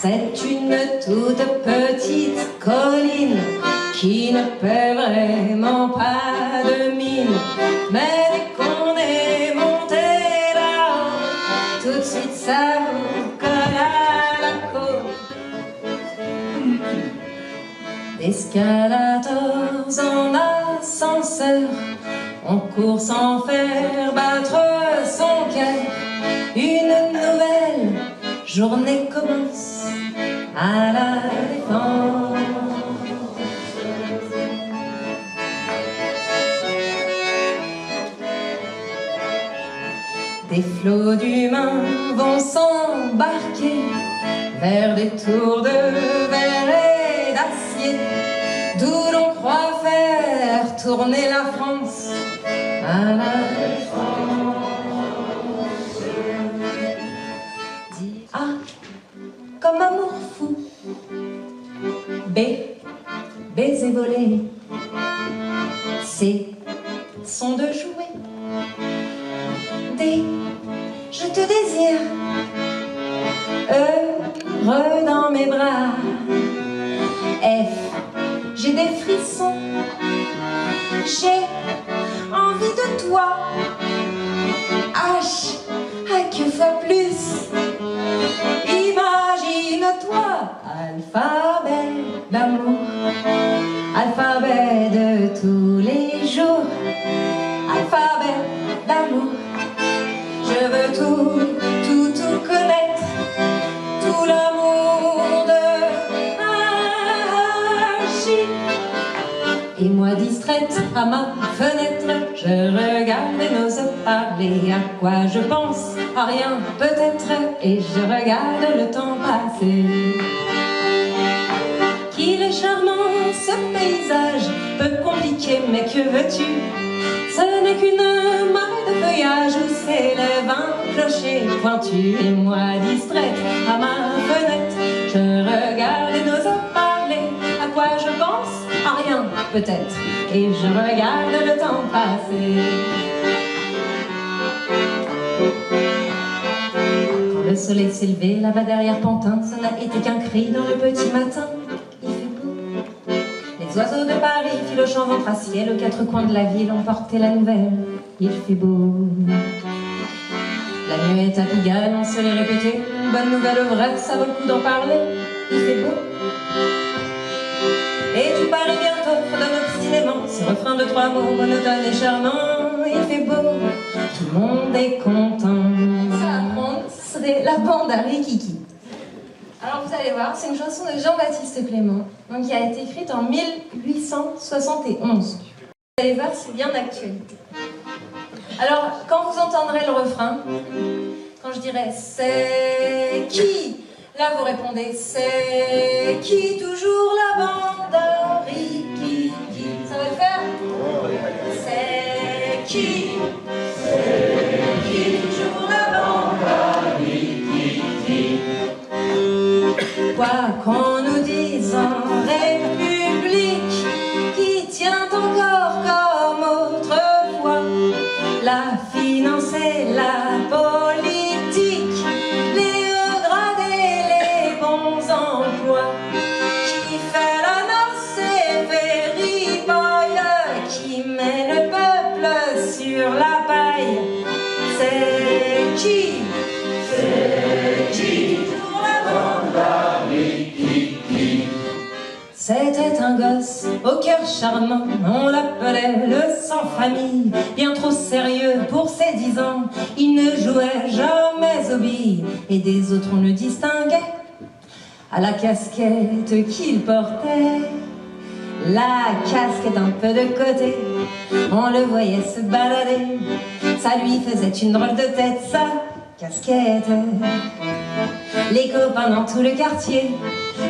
C'est une toute petite colline qui ne paie vraiment pas de mine. Mais dès qu'on est monté là-haut, tout de suite ça vous colle à la côte. Escalators en ascenseur, on court sans faire battre son cœur. Une nouvelle journée commence à la Défense. Des flots d'humains vont s'embarquer vers des tours de verre et d'acier, d'où l'on croit faire tourner la France à la Défense. A comme amour fou, B, baiser volé, C, son de jouer, D, je te désire, heureux dans mes bras, F, j'ai des frissons, j'ai envie de toi, H, à que fois plus, imagine-toi, alphabet d'amour, alphabet de tous les jours, alphabet d'amour. Je veux tout connaître, tout l'amour de Hachi. Et moi distraite à ma fenêtre, je regardais nos œufs parler. À quoi je pense? À rien peut-être, et je regarde le temps passer. Qu'il est charmant ce paysage, peu compliqué, mais que veux-tu? Ce n'est qu'une maille de feuillage où s'élève un clocher pointu. Et moi distraite à ma fenêtre, je regarde nos œufs parler. À quoi je pense? À rien peut-être, et je regarde le temps passer. Quand le soleil s'est levé là-bas derrière Pantin, ça n'a été qu'un cri dans le petit matin. Il fait beau. Les oiseaux de Paris filochant ventre à ciel aux quatre coins de la ville ont porté la nouvelle. Il fait beau. La muette à Pigalle, on se l'est répété. Une bonne nouvelle vraie, ça vaut le coup d'en parler. Il fait beau. Et tu paries bientôt, redonne obstinément ce refrain de trois mots monotone et charmant. Il fait beau, tout le monde est content. Ça apprendre, c'est la bande à Rikiki. Alors vous allez voir, c'est une chanson de Jean-Baptiste Clément, donc qui a été écrite en 1871. Vous allez voir, c'est bien d'actualité. Alors, quand vous entendrez le refrain, quand je dirai « c'est qui ?» là, vous répondez « c'est qui ?» toujours la bande à Rikiki. Ça va le faire? C'est qui? C'est qui toujours la bande à Rikiki? Quoi qu'on nous dise en République, qui tient encore comme autrefois, la finance et la politique, les hauts gradés, les bons emplois, qui fait la noce et fait ripaille, qui met le peuple sur la paille. C'est qui? C'est qui? Pour la bande à Rikiki. C'était un gosse au cœur charmant, on l'appelait le sans-famille. Bien trop sérieux pour ses 10 ans, il ne jouait jamais aux billes. Et des autres on le distinguait à la casquette qu'il portait. La casquette un peu de côté, on le voyait se balader. Ça lui faisait une drôle de tête, sa casquette. Les copains dans tout le quartier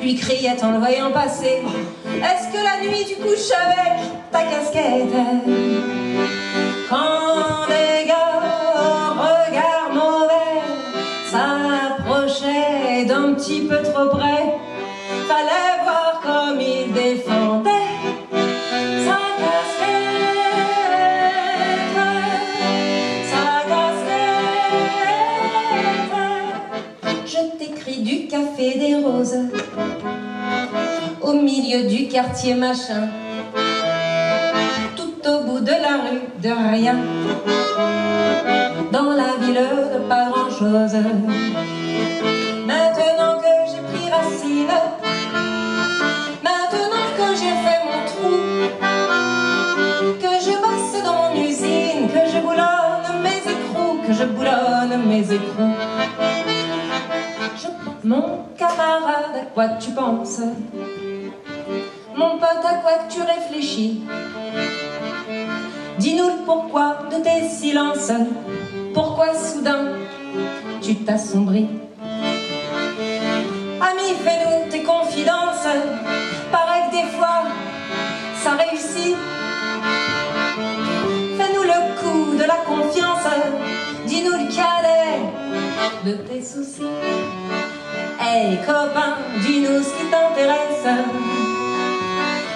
lui criaient en le voyant passer: est-ce que la nuit tu couches avec ta casquette? Quand les gars au regard mauvais s'approchaient d'un petit peu trop près, fallait voir comme il défendait sa casquette, sa casquette. je t'écris du café des roses, au milieu du quartier machin, tout au bout de la rue de rien, dans la ville de pas grand-chose. Maintenant que j'ai pris racine, maintenant que j'ai fait mon trou, que je bosse dans mon usine, que je boulonne mes écrous, que je boulonne mes écrous. Mon camarade, à quoi tu penses? Mon pote, à quoi que tu réfléchis? Dis-nous le pourquoi de tes silences. Pourquoi soudain tu t'assombris? Ami, fais-nous tes confidences. Paraît que des fois ça réussit. Fais-nous le coup de la confiance. Dis-nous le cadet de tes soucis. Hey copain, dis-nous ce qui t'intéresse.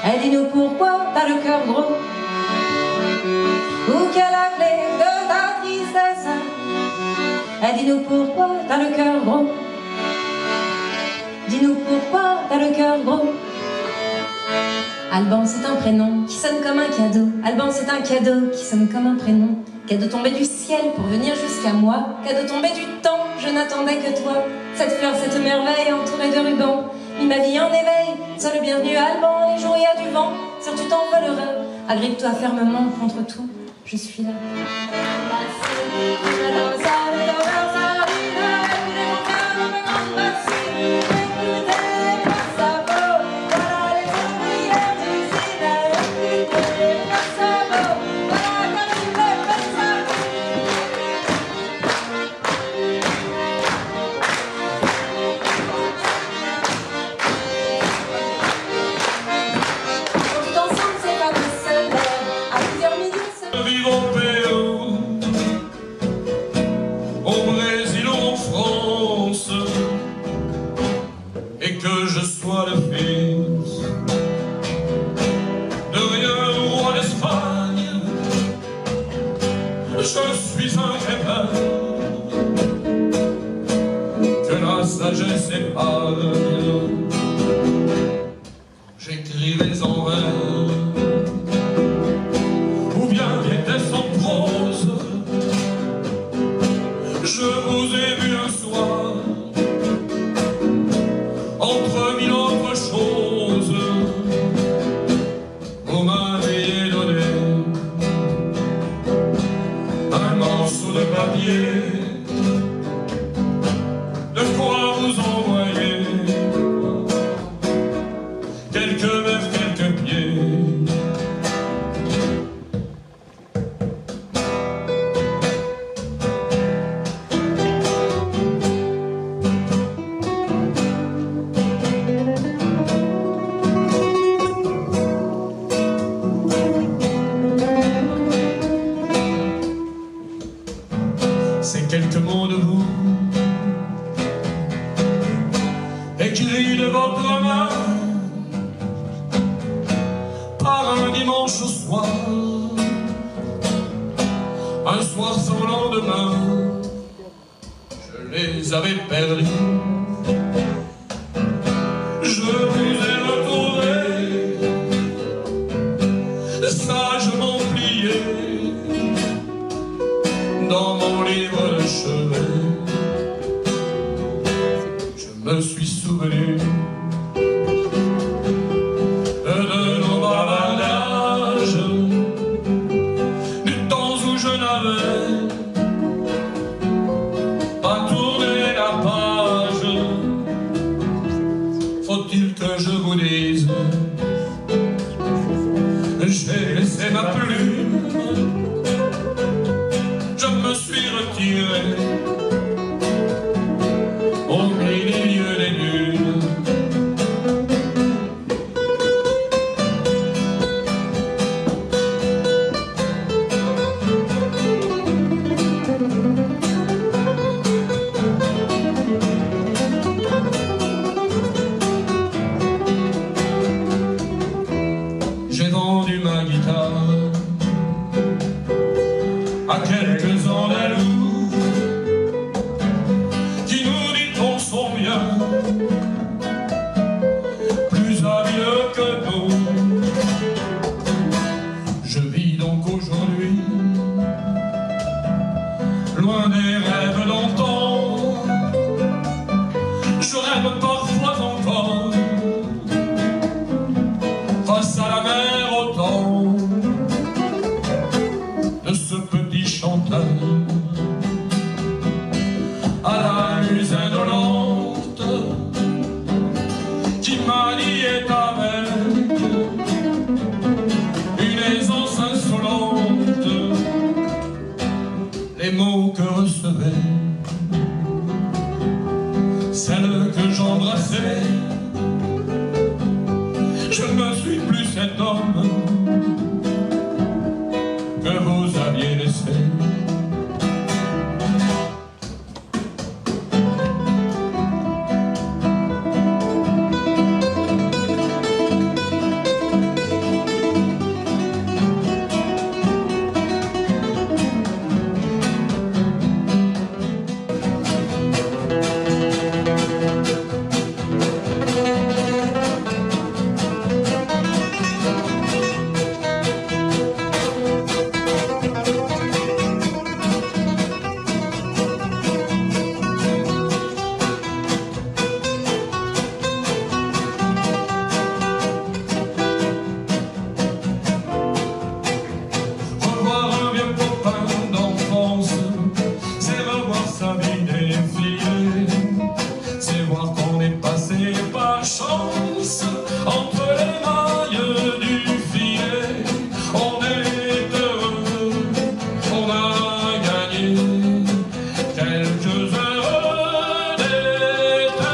Et dis-nous pourquoi t'as le cœur gros. Ou quelle est la clé de ta tristesse. Et dis-nous pourquoi t'as le cœur gros. Dis-nous pourquoi t'as le cœur gros. Alban c'est un prénom qui sonne comme un cadeau. Alban c'est un cadeau qui sonne comme un prénom. Cadeau tombé du ciel pour venir jusqu'à moi. Cadeau tombé du temps, je n'attendais que toi. Cette fleur, cette merveille entourée de rubans. Mis ma vie en éveil, sois le bienvenu Alban. Les jours il y a du vent, sûr tu t'envoleras. Agrippe-toi fermement contre tout, je suis là. Je suis un crépin que la sagesse épargne. J'écrivais en vers, ou bien était-ce en prose. Je vous ai vu un soir, entre mille autres choses. Vous m'aviez donné un morceau de papier, de quoi vous envoyer quelques vers, quelques pieds. C'est quelques mots de vous, écrits de votre main, par un dimanche au soir, un soir sans lendemain, je les avais perdus. Je vous ai retrouvé, sagement plié, dans mon livre de chevet. Je me suis souvenu de nos bavardages, du temps où je n'avais pas tourné la page. Faut-il que je vous dise, j'ai laissé ma plume, je me suis retiré au milieu des dunes. J'ai vendu ma guitare celle que j'embrassais. Je ne suis plus cet homme que vous aviez laissé. Entre les mailles du filet, on est heureux, on a gagné quelques heures d'éternité.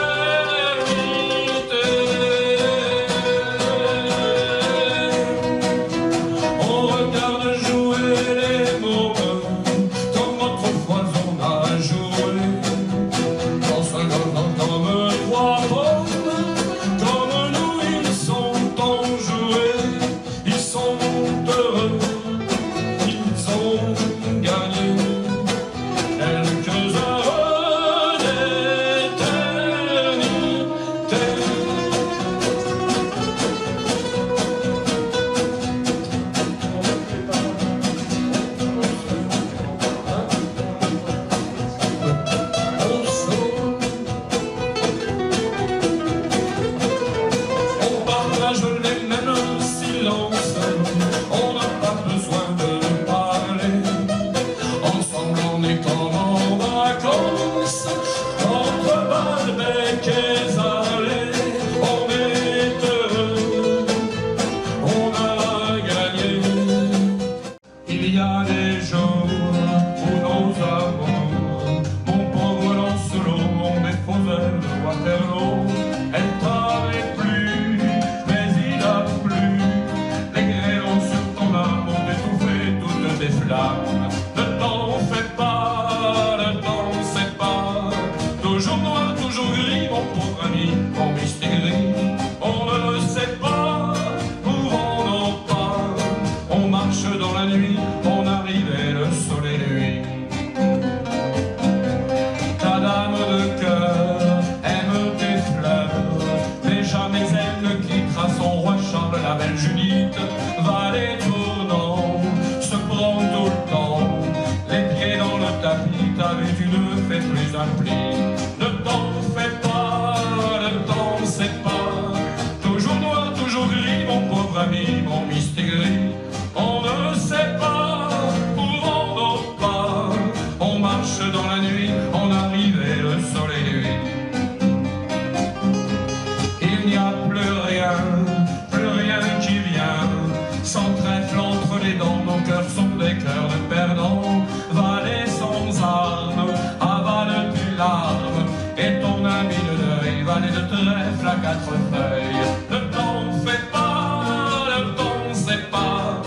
On regarde jouer les mots comme autrefois on a joué, dans 50 ans comme trois pommes. On n'a pas besoin de parler, ensemble on est comme en vacances, entre Balbec et Zalé, on est heureux, on a gagné. Il y a des jours où nos amours, mon pauvre Lancelot, mon déposeur de Waterloo, elle t'avait plu, mais il a plu. Des flammes, ne t'en fais pas, ne t'en sais pas. Toujours noir, toujours gris, mon pauvre ami, mon mystique gris. On ne le sait pas, où vont nos pas. On marche dans la nuit, on arrive et le soleil nuit. Ta dame de cœur aime tes fleurs, mais jamais elle ne quittera son roi Charles, la belle Judith, valet tournant. Tout le temps, les pieds dans le tapis, ta vue ne fait plus un pli. Ne t'en fais pas, ne t'en sais pas. Toujours noir, toujours gris, mon pauvre ami, mon mystique gris. On ne sait pas où vont nos pas. On marche dans la nuit, on arrive et le soleil nuit. Il n'y a plus rien qui vient, sans trèfle entre les dents, nos cœurs sont des cœurs de perdants, valets sans armes, avale tes larmes, et ton ami de deuil, valet de trèfle à quatre feuilles. Ne t'en fais pas, ne t'en sais pas,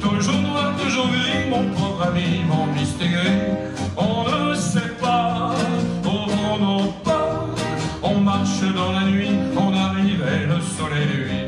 toujours noir, toujours gris, mon pauvre ami, mon mystique gris. On ne sait pas où vont nos pas, on marche dans la nuit, on arrive et le soleil nuit.